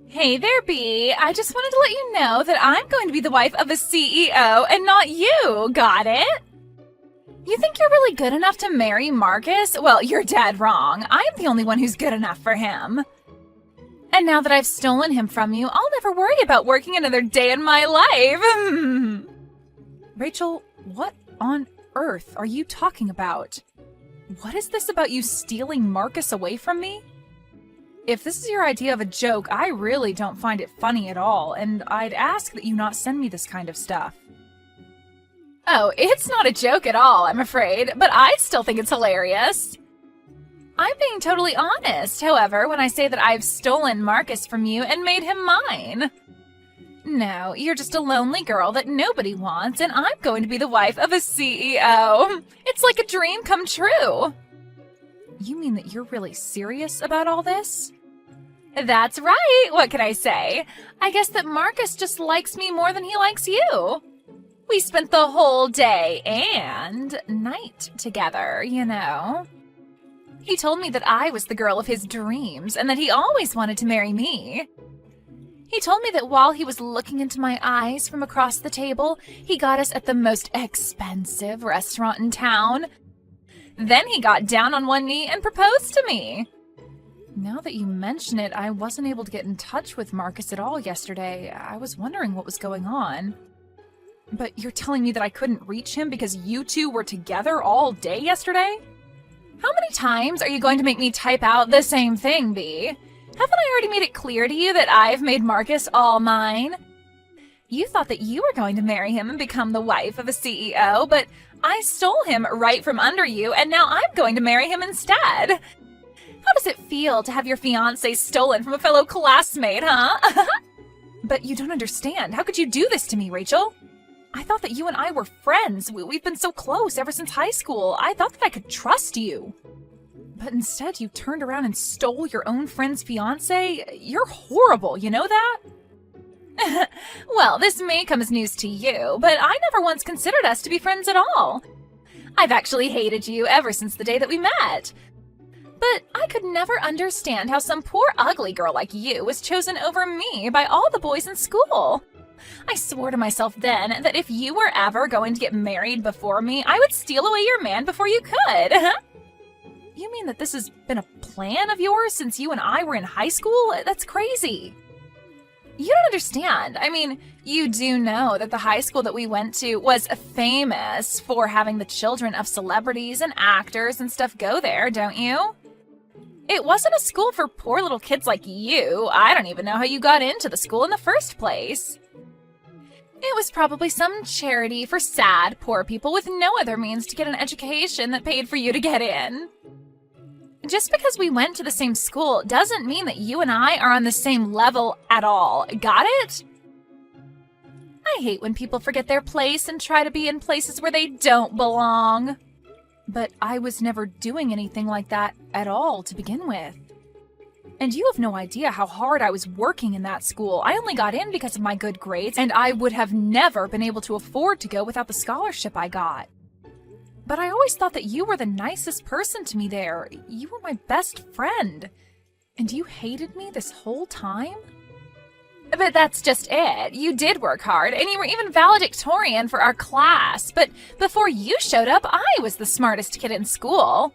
Hey there, Bee. I just wanted to let you know that I'm going to be the wife of a CEO and not you. Got it? You think you're really good enough to marry Marcus? Well, you're dead wrong. I'm the only one who's good enough for him. And now that I've stolen him from you, I'll never worry about working another day in my life. Rachel, what on earth are you talking about? What is this about you stealing Marcus away from me? If this is your idea of a joke, I really don't find it funny at all, and I'd ask that you not send me this kind of stuff. Oh, it's not a joke at all, I'm afraid, but I still think it's hilarious. I'm being totally honest, however, when I say that I've stolen Marcus from you and made him mine. No, you're just a lonely girl that nobody wants, and I'm going to be the wife of a CEO. It's like a dream come true. You mean that you're really serious about all this? That's right. What can I say? I guess that Marcus just likes me more than he likes you. We spent the whole day and night together, you know. He told me that I was the girl of his dreams and that he always wanted to marry me. He told me that while he was looking into my eyes from across the table, he got us at the most expensive restaurant in town. Then he got down on one knee and proposed to me. Now that you mention it, I wasn't able to get in touch with Marcus at all yesterday. I was wondering what was going on. But you're telling me that I couldn't reach him because you two were together all day yesterday? How many times are you going to make me type out the same thing, Bee? Haven't I already made it clear to you that I've made Marcus all mine? You thought that you were going to marry him and become the wife of a CEO, but I stole him right from under you, and now I'm going to marry him instead. How does it feel to have your fiancé stolen from a fellow classmate, huh? But you don't understand. How could you do this to me, Rachel? I thought that you and I were friends. We've been so close ever since high school. I thought that I could trust you. But instead, you turned around and stole your own friend's fiancé? You're horrible, you know that? Well, this may come as news to you, but I never once considered us to be friends at all. I've actually hated you ever since the day that we met. But I could never understand how some poor ugly girl like you was chosen over me by all the boys in school. I swore to myself then that if you were ever going to get married before me, I would steal away your man before you could. You mean that this has been a plan of yours since you and I were in high school? That's crazy. You don't understand. I mean, you do know that the high school that we went to was famous for having the children of celebrities and actors and stuff go there, don't you? It wasn't a school for poor little kids like you. I don't even know how you got into the school in the first place. It was probably some charity for sad, poor people with no other means to get an education that paid for you to get in. Just because we went to the same school doesn't mean that you and I are on the same level at all. Got it? I hate when people forget their place and try to be in places where they don't belong. But I was never doing anything like that at all to begin with. And you have no idea how hard I was working in that school. I only got in because of my good grades, and I would have never been able to afford to go without the scholarship I got. But I always thought that you were the nicest person to me there. You were my best friend. And you hated me this whole time? But that's just it. You did work hard, and you were even valedictorian for our class. But before you showed up, I was the smartest kid in school.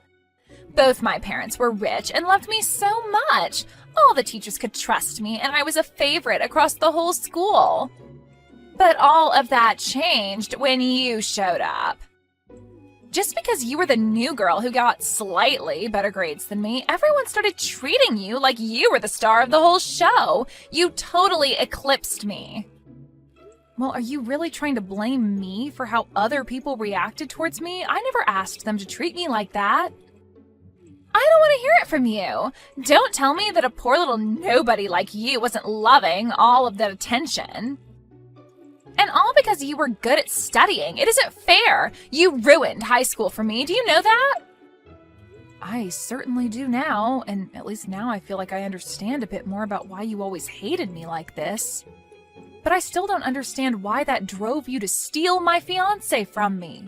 Both my parents were rich and loved me so much. All the teachers could trust me, and I was a favorite across the whole school. But all of that changed when you showed up. Just because you were the new girl who got slightly better grades than me, everyone started treating you like you were the star of the whole show. You totally eclipsed me. Well, are you really trying to blame me for how other people reacted towards me? I never asked them to treat me like that. I don't want to hear it from you. Don't tell me that a poor little nobody like you wasn't loving all of the attention. And all because you were good at studying. It isn't fair. You ruined high school for me. Do you know that? I certainly do now, and at least now I feel like I understand a bit more about why you always hated me like this. But I still don't understand why that drove you to steal my fiancé from me.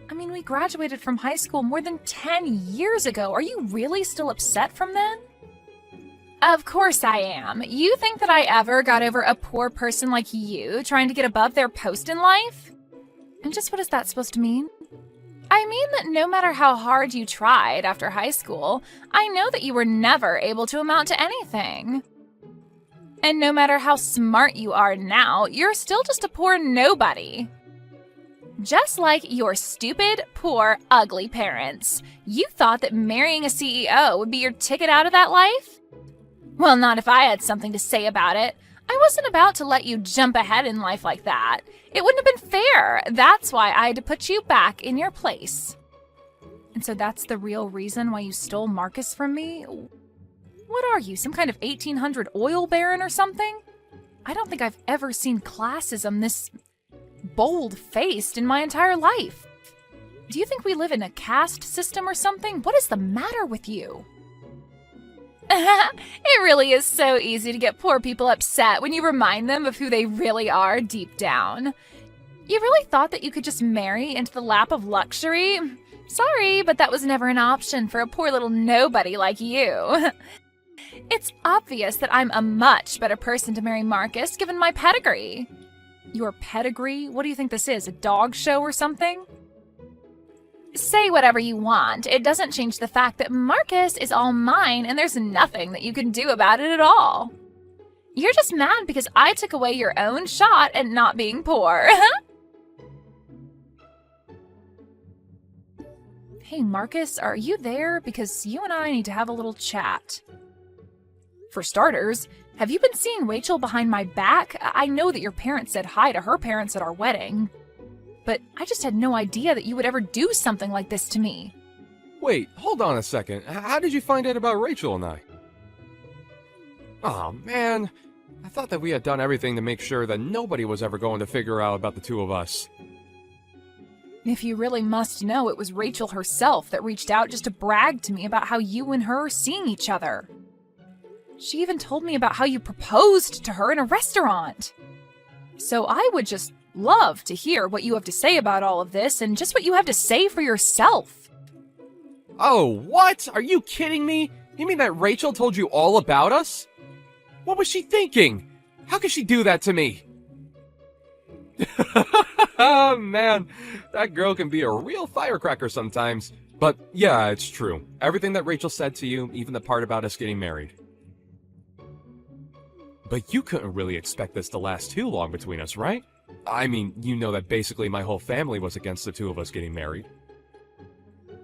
I mean, we graduated from high school more than 10 years ago. Are you really still upset from then? Of course I am. You think that I ever got over a poor person like you trying to get above their post in life? And just what is that supposed to mean? I mean that no matter how hard you tried after high school, I know that you were never able to amount to anything. And no matter how smart you are now, you're still just a poor nobody. Just like your stupid, poor, ugly parents. You thought that marrying a CEO would be your ticket out of that life? Well, not if I had something to say about it. I wasn't about to let you jump ahead in life like that. It wouldn't have been fair. That's why I had to put you back in your place. And so that's the real reason why you stole Marcus from me? What are you, some kind of 1800 oil baron or something? I don't think I've ever seen classism this bold-faced in my entire life. Do you think we live in a caste system or something? What is the matter with you? It really is so easy to get poor people upset when you remind them of who they really are deep down. You really thought that you could just marry into the lap of luxury? Sorry, but that was never an option for a poor little nobody like you. It's obvious that I'm a much better person to marry Marcus given my pedigree. Your pedigree? What do you think this is, a dog show or something? Say whatever you want. It doesn't change the fact that Marcus is all mine and there's nothing that you can do about it at all. You're just mad because I took away your own shot at not being poor. Hey, Marcus, are you there? Because you and I need to have a little chat. For starters, have you been seeing Rachel behind my back? I know that your parents said hi to her parents at our wedding. But I just had no idea that you would ever do something like this to me. Wait, hold on a second. How did you find out about Rachel and I? Oh man, I thought that we had done everything to make sure that nobody was ever going to figure out about the two of us. If you really must know, it was Rachel herself that reached out just to brag to me about how you and her are seeing each other. She even told me about how you proposed to her in a restaurant. So I would just love to hear what you have to say about all of this and just what you have to say for yourself. Oh, what? Are you kidding me? You mean that Rachel told you all about us? What was she thinking? How could she do that to me? Oh man, that girl can be a real firecracker sometimes. But yeah, it's true. Everything that Rachel said to you, even the part about us getting married. But you couldn't really expect this to last too long between us, right? I mean, you know that basically my whole family was against the two of us getting married.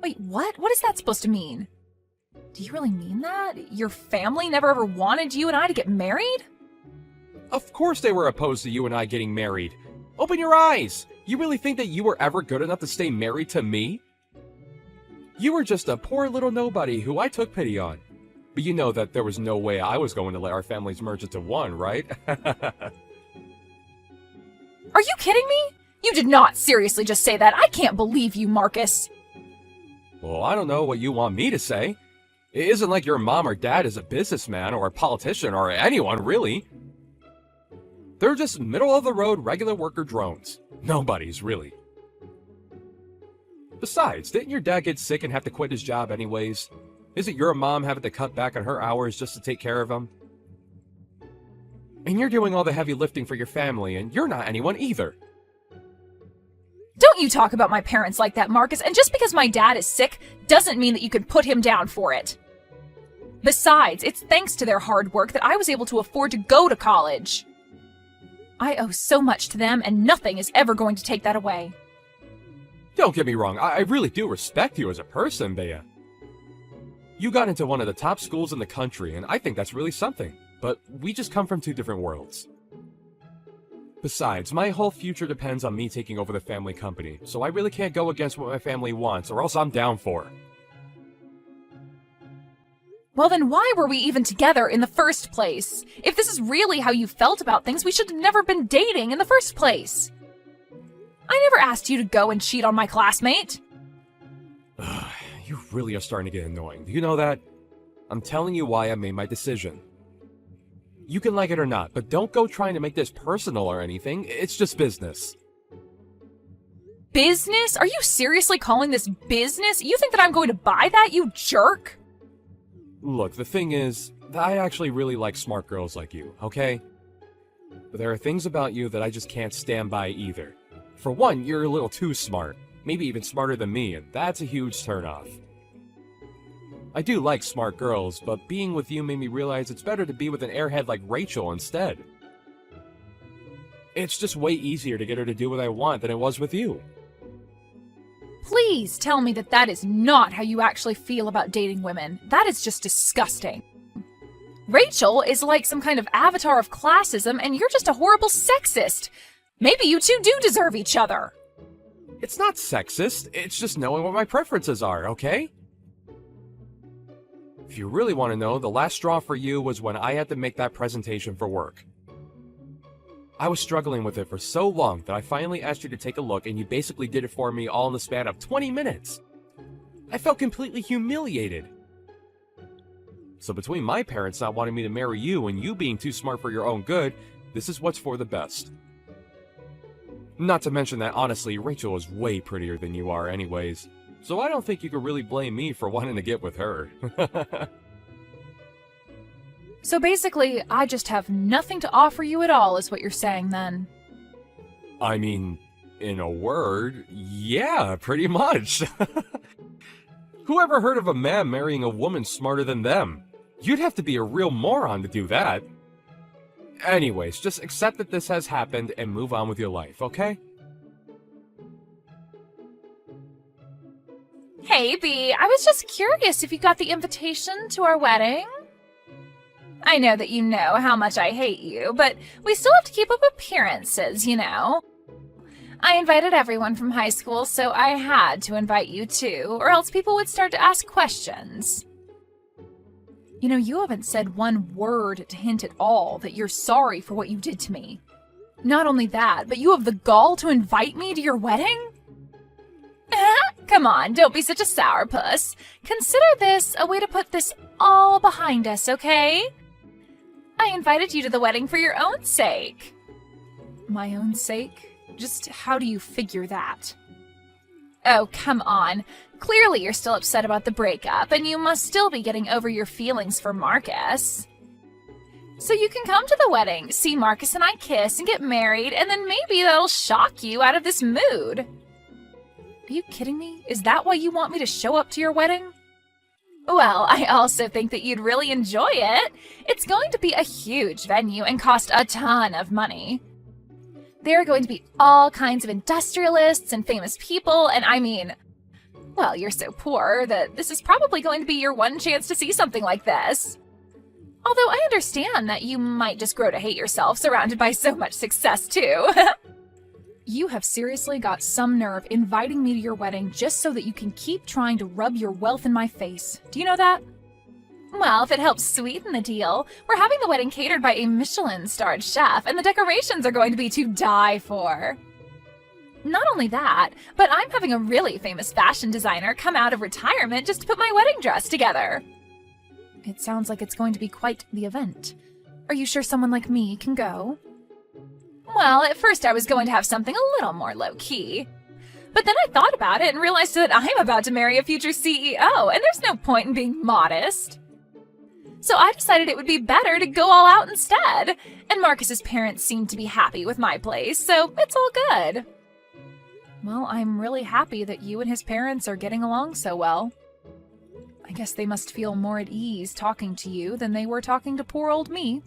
Wait, what? What is that supposed to mean? Do you really mean that? Your family never ever wanted you and I to get married? Of course they were opposed to you and I getting married. Open your eyes! You really think that you were ever good enough to stay married to me? You were just a poor little nobody who I took pity on. But you know that there was no way I was going to let our families merge into one, right? Are you kidding me? You did not seriously just say that. I can't believe you, Marcus. Well, I don't know what you want me to say. It isn't like your mom or dad is a businessman or a politician or anyone, really. They're just middle-of-the-road regular worker drones. Nobody's, really. Besides, didn't your dad get sick and have to quit his job anyways? Isn't your mom having to cut back on her hours just to take care of him? And you're doing all the heavy lifting for your family, and you're not anyone either. Don't you talk about my parents like that, Marcus, and just because my dad is sick doesn't mean that you can put him down for it. Besides, it's thanks to their hard work that I was able to afford to go to college. I owe so much to them, and nothing is ever going to take that away. Don't get me wrong, I really do respect you as a person, Bea. You got into one of the top schools in the country, and I think that's really something. But we just come from two different worlds. Besides, my whole future depends on me taking over the family company, so I really can't go against what my family wants, or else I'm down for. Well then why were we even together in the first place? If this is really how you felt about things, we should have never been dating in the first place. I never asked you to go and cheat on my classmate. You really are starting to get annoying. Do you know that? I'm telling you why I made my decision. You can like it or not, but don't go trying to make this personal or anything. It's just business. Business? Are you seriously calling this business? You think that I'm going to buy that, you jerk? Look, the thing is, I actually really like smart girls like you, okay? But there are things about you that I just can't stand by either. For one, you're a little too smart, maybe even smarter than me, and that's a huge turnoff. I do like smart girls, but being with you made me realize it's better to be with an airhead like Rachel instead. It's just way easier to get her to do what I want than it was with you. Please tell me that that is not how you actually feel about dating women. That is just disgusting. Rachel is like some kind of avatar of classism, and you're just a horrible sexist. Maybe you two do deserve each other. It's not sexist, it's just knowing what my preferences are, okay? If you really want to know, the last straw for you was when I had to make that presentation for work. I was struggling with it for so long that I finally asked you to take a look, and you basically did it for me all in the span of 20 minutes. I felt completely humiliated. So between my parents not wanting me to marry you and you being too smart for your own good, this is what's for the best. Not to mention that, honestly, Rachel is way prettier than you are anyways, so I don't think you could really blame me for wanting to get with her. So basically, I just have nothing to offer you at all, is what you're saying then. I mean, in a word, yeah, pretty much. Who ever heard of a man marrying a woman smarter than them? You'd have to be a real moron to do that. Anyways, just accept that this has happened and move on with your life, okay? Hey, Bea, I was just curious if you got the invitation to our wedding. I know that you know how much I hate you, but we still have to keep up appearances, you know. I invited everyone from high school, so I had to invite you too, or else people would start to ask questions. You know, you haven't said one word to hint at all that you're sorry for what you did to me. Not only that, but you have the gall to invite me to your wedding? Come on, don't be such a sourpuss. Consider this a way to put this all behind us, okay? I invited you to the wedding for your own sake. My own sake? Just how do you figure that? Oh, come on. Clearly you're still upset about the breakup, and you must still be getting over your feelings for Marcus. So you can come to the wedding, see Marcus and I kiss and get married, and then maybe that'll shock you out of this mood. Are you kidding me? Is that why you want me to show up to your wedding? Well, I also think that you'd really enjoy it. It's going to be a huge venue and cost a ton of money. There are going to be all kinds of industrialists and famous people, and I mean, well, you're so poor that this is probably going to be your one chance to see something like this. Although I understand that you might just grow to hate yourself surrounded by so much success, too. You have seriously got some nerve inviting me to your wedding just so that you can keep trying to rub your wealth in my face. Do you know that? Well, if it helps sweeten the deal, we're having the wedding catered by a Michelin-starred chef, and the decorations are going to be to die for. Not only that, but I'm having a really famous fashion designer come out of retirement just to put my wedding dress together. It sounds like it's going to be quite the event. Are you sure someone like me can go? Well, at first I was going to have something a little more low-key. But then I thought about it and realized that I'm about to marry a future CEO, and there's no point in being modest. So I decided it would be better to go all out instead, and Marcus's parents seemed to be happy with my place, so it's all good. Well, I'm really happy that you and his parents are getting along so well. I guess they must feel more at ease talking to you than they were talking to poor old me.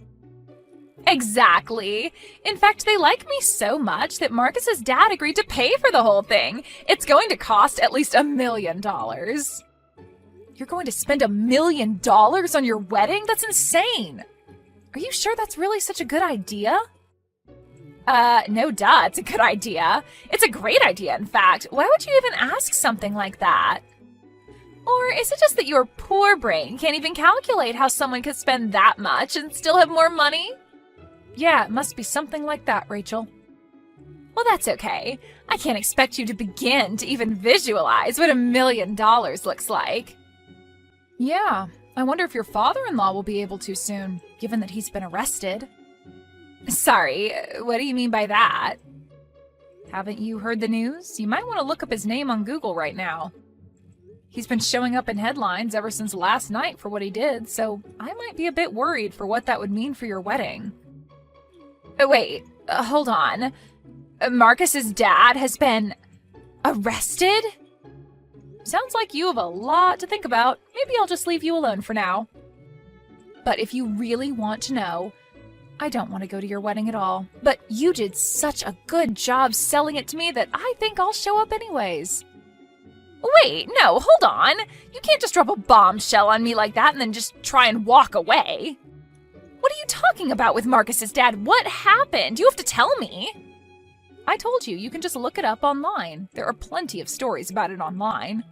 Exactly. In fact, they like me so much that Marcus's dad agreed to pay for the whole thing. It's going to cost at least $1 million. You're going to spend $1 million on your wedding? That's insane. Are you sure that's really such a good idea? No duh, it's a good idea. It's a great idea, in fact. Why would you even ask something like that? Or is it just that your poor brain can't even calculate how someone could spend that much and still have more money? Yeah, it must be something like that, Rachel. Well, that's okay. I can't expect you to begin to even visualize what $1 million looks like. Yeah, I wonder if your father-in-law will be able to soon, given that he's been arrested. Sorry, what do you mean by that? Haven't you heard the news? You might want to look up his name on Google right now. He's been showing up in headlines ever since last night for what he did, so I might be a bit worried for what that would mean for your wedding. Wait, hold on. Marcus's dad has been arrested? Sounds like you have a lot to think about. Maybe I'll just leave you alone for now. But if you really want to know, I don't want to go to your wedding at all. But you did such a good job selling it to me that I think I'll show up anyways. Wait, no, hold on. You can't just drop a bombshell on me like that and then just try and walk away. What are you talking about with Marcus's dad? What happened? You have to tell me. I told you, you can just look it up online. There are plenty of stories about it online.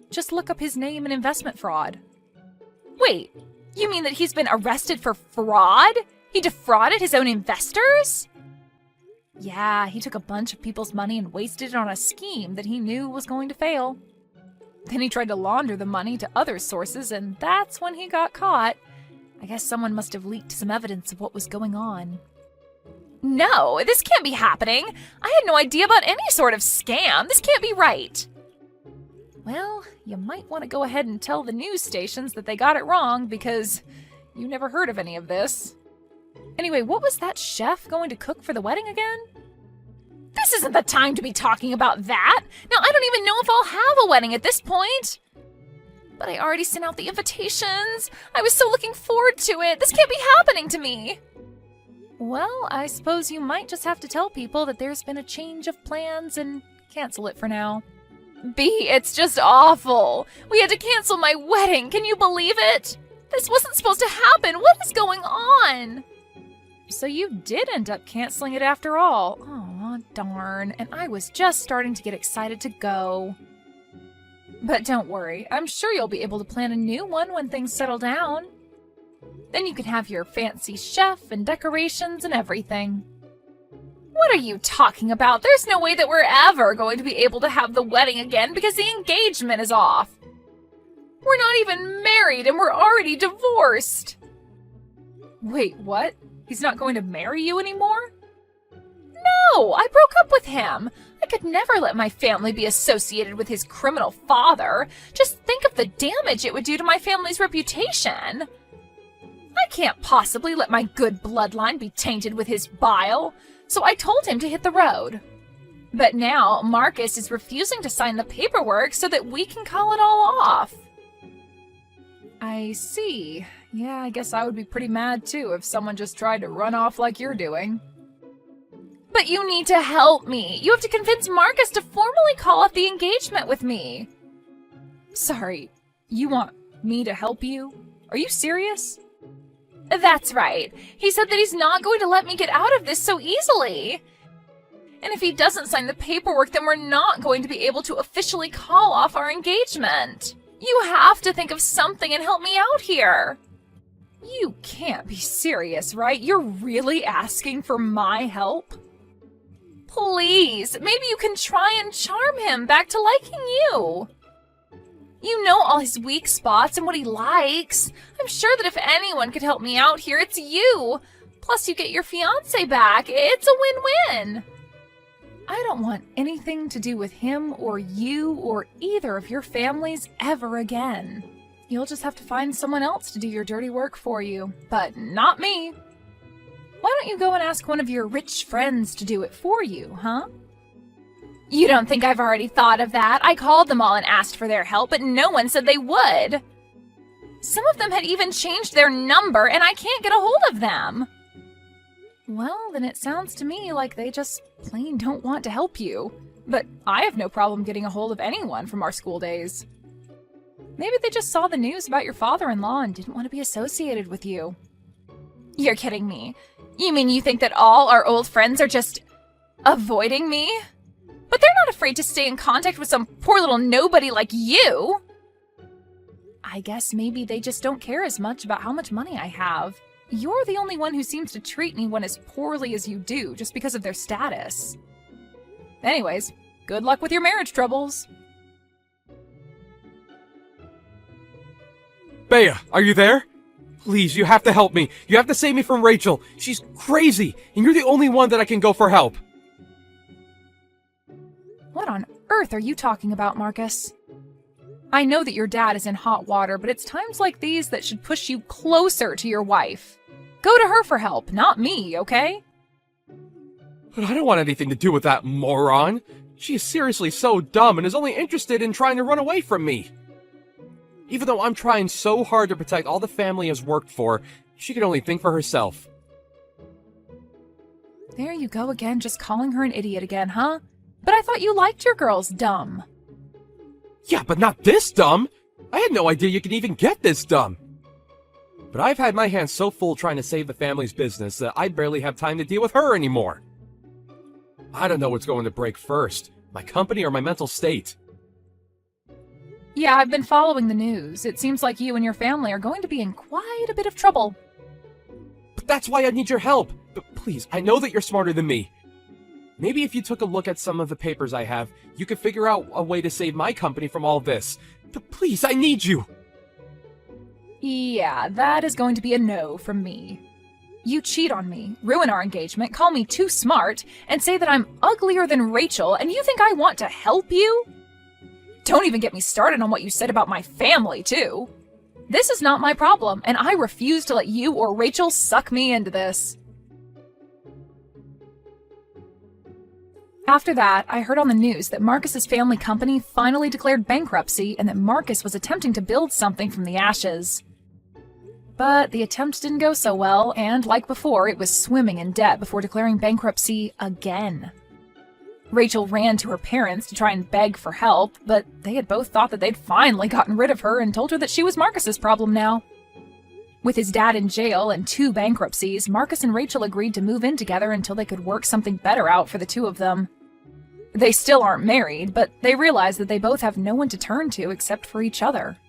Just look up his name and investment fraud. Wait, you mean that he's been arrested for fraud? He defrauded his own investors? Yeah, he took a bunch of people's money and wasted it on a scheme that he knew was going to fail. Then he tried to launder the money to other sources, and that's when he got caught. I guess someone must have leaked some evidence of what was going on. No, this can't be happening. I had no idea about any sort of scam. This can't be right. Well, you might want to go ahead and tell the news stations that they got it wrong because you never heard of any of this. Anyway, what was that chef going to cook for the wedding again? This isn't the time to be talking about that. Now, I don't even know if I'll have a wedding at this point. But I already sent out the invitations. I was so looking forward to it. This can't be happening to me. Well, I suppose you might just have to tell people that there's been a change of plans and cancel it for now. B, it's just awful. We had to cancel my wedding. Can you believe it? This wasn't supposed to happen. What is going on? So you did end up canceling it after all. Aw, darn. And I was just starting to get excited to go. But don't worry. I'm sure you'll be able to plan a new one when things settle down. Then you can have your fancy chef and decorations and everything. What are you talking about? There's no way that we're ever going to be able to have the wedding again because the engagement is off. We're not even married and we're already divorced. Wait, what? He's not going to marry you anymore? No, I broke up with him. I could never let my family be associated with his criminal father. Just think of the damage it would do to my family's reputation. I can't possibly let my good bloodline be tainted with his bile. So I told him to hit the road. But now Marcus is refusing to sign the paperwork so that we can call it all off. I see. Yeah, I guess I would be pretty mad too if someone just tried to run off like you're doing. But you need to help me. You have to convince Marcus to formally call off the engagement with me. Sorry, you want me to help you? Are you serious? That's right. He said that he's not going to let me get out of this so easily. And if he doesn't sign the paperwork, then we're not going to be able to officially call off our engagement. You have to think of something and help me out here. You can't be serious, right? You're really asking for my help? Please, maybe you can try and charm him back to liking you. You know all his weak spots and what he likes. I'm sure that if anyone could help me out here, it's you. Plus, you get your fiancé back. It's a win-win. I don't want anything to do with him or you or either of your families ever again. You'll just have to find someone else to do your dirty work for you, but not me. Why don't you go and ask one of your rich friends to do it for you, huh? You don't think I've already thought of that? I called them all and asked for their help, but no one said they would. Some of them had even changed their number, and I can't get a hold of them. Well, then it sounds to me like they just plain don't want to help you. But I have no problem getting a hold of anyone from our school days. Maybe they just saw the news about your father-in-law and didn't want to be associated with you. You're kidding me. You mean you think that all our old friends are just avoiding me? But they're not afraid to stay in contact with some poor little nobody like you. I guess maybe they just don't care as much about how much money I have. You're the only one who seems to treat anyone as poorly as you do just because of their status. Anyways, good luck with your marriage troubles. Bea, are you there? Please, you have to help me. You have to save me from Rachel. She's crazy, and you're the only one that I can go for help. What on earth are you talking about, Marcus? I know that your dad is in hot water, but it's times like these that should push you closer to your wife. Go to her for help, not me, okay? But I don't want anything to do with that moron. She is seriously so dumb and is only interested in trying to run away from me. Even though I'm trying so hard to protect all the family has worked for, she can only think for herself. There you go again, just calling her an idiot again, huh? But I thought you liked your girls dumb. Yeah, but not this dumb! I had no idea you could even get this dumb! But I've had my hands so full trying to save the family's business that I barely have time to deal with her anymore. I don't know what's going to break first, my company or my mental state. Yeah, I've been following the news. It seems like you and your family are going to be in quite a bit of trouble. But that's why I need your help! But please, I know that you're smarter than me. Maybe if you took a look at some of the papers I have, you could figure out a way to save my company from all this. But please, I need you! Yeah, that is going to be a no from me. You cheat on me, ruin our engagement, call me too smart, and say that I'm uglier than Rachel, and you think I want to help you? Don't even get me started on what you said about my family, too. This is not my problem, and I refuse to let you or Rachel suck me into this. After that, I heard on the news that Marcus's family company finally declared bankruptcy and that Marcus was attempting to build something from the ashes. But the attempt didn't go so well, and like before, it was swimming in debt before declaring bankruptcy again. Rachel ran to her parents to try and beg for help, but they had both thought that they'd finally gotten rid of her and told her that she was Marcus's problem now. With his dad in jail and 2 bankruptcies, Marcus and Rachel agreed to move in together until they could work something better out for the two of them. They still aren't married, but they realize that they both have no one to turn to except for each other.